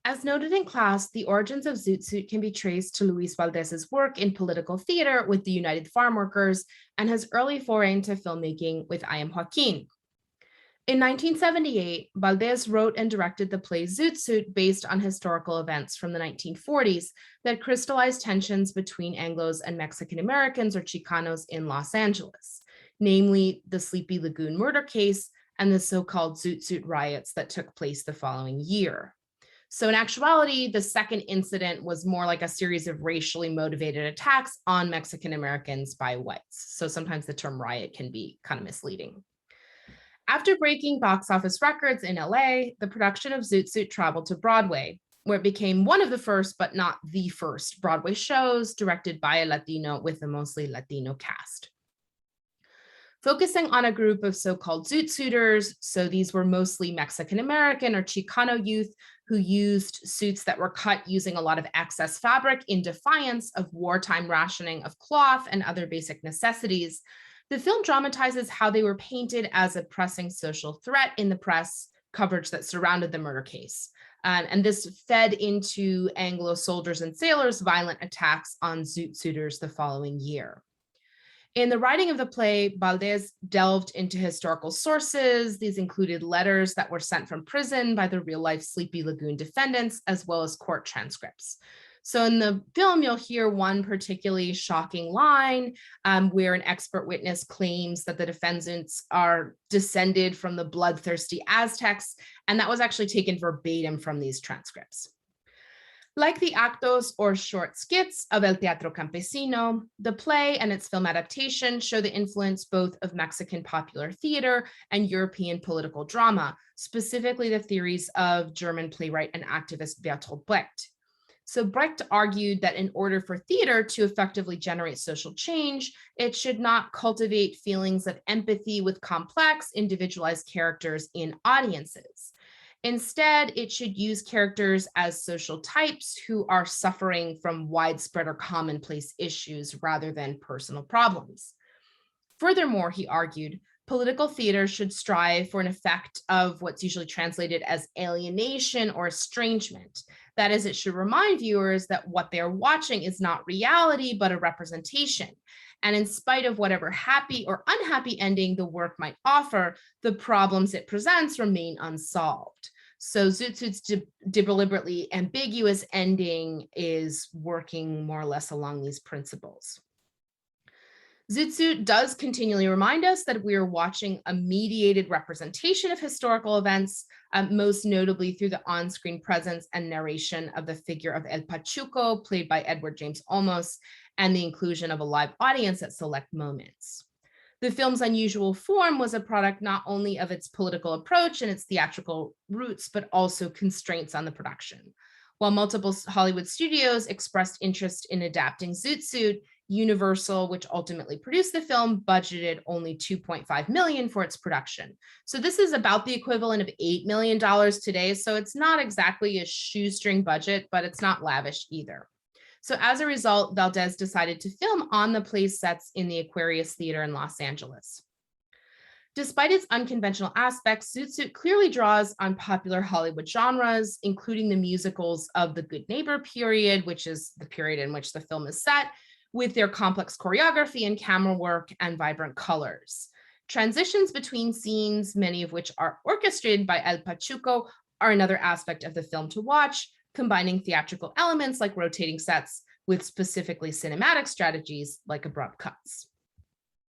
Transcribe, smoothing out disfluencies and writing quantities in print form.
As noted in class, the origins of Zoot Suit can be traced to Luis Valdez's work in political theater with the United Farm Workers and his early foray into filmmaking with I Am Joaquin. In 1978, Valdez wrote and directed the play Zoot Suit based on historical events from the 1940s that crystallized tensions between Anglos and Mexican Americans or Chicanos in Los Angeles, namely the Sleepy Lagoon murder case and the so-called Zoot Suit riots that took place the following year. So in actuality, the second incident was more like a series of racially motivated attacks on Mexican Americans by whites. So sometimes the term riot can be kind of misleading. After breaking box office records in LA, the production of Zoot Suit traveled to Broadway, where it became one of the first, but not the first, Broadway shows directed by a Latino with a mostly Latino cast. Focusing on a group of so-called Zoot Suiters, so these were mostly Mexican American or Chicano youth who used suits that were cut using a lot of excess fabric in defiance of wartime rationing of cloth and other basic necessities. The film dramatizes how they were painted as a pressing social threat in the press coverage that surrounded the murder case. And this fed into Anglo soldiers and sailors' violent attacks on Zoot Suiters the following year. In the writing of the play, Valdez delved into historical sources. These included letters that were sent from prison by the real-life Sleepy Lagoon defendants, as well as court transcripts. So in the film, you'll hear one particularly shocking line where an expert witness claims that the defendants are descended from the bloodthirsty Aztecs, and that was actually taken verbatim from these transcripts. Like the actos or short skits of El Teatro Campesino, the play and its film adaptation show the influence both of Mexican popular theater and European political drama, specifically the theories of German playwright and activist Bertolt Brecht. So Brecht argued that in order for theater to effectively generate social change, it should not cultivate feelings of empathy with complex, individualized characters in audiences. Instead, it should use characters as social types who are suffering from widespread or commonplace issues rather than personal problems. Furthermore, he argued, political theater should strive for an effect of what's usually translated as alienation or estrangement. That is, it should remind viewers that what they're watching is not reality, but a representation. And in spite of whatever happy or unhappy ending the work might offer, the problems it presents remain unsolved. So Zoot Suit's deliberately ambiguous ending is working more or less along these principles. Zoot Suit does continually remind us that we are watching a mediated representation of historical events, most notably through the on-screen presence and narration of the figure of El Pachuco, played by Edward James Olmos, and the inclusion of a live audience at select moments. The film's unusual form was a product not only of its political approach and its theatrical roots, but also constraints on the production. While multiple Hollywood studios expressed interest in adapting Zoot Suit, Universal, which ultimately produced the film, budgeted only $2.5 million for its production. So this is about the equivalent of $8 million today. So it's not exactly a shoestring budget, but it's not lavish either. So as a result, Valdez decided to film on the play's sets in the Aquarius Theater in Los Angeles. Despite its unconventional aspects, Zoot Suit clearly draws on popular Hollywood genres, including the musicals of the Good Neighbor period, which is the period in which the film is set, with their complex choreography and camera work and vibrant colors. Transitions between scenes, many of which are orchestrated by El Pachuco, are another aspect of the film to watch, combining theatrical elements like rotating sets with specifically cinematic strategies like abrupt cuts.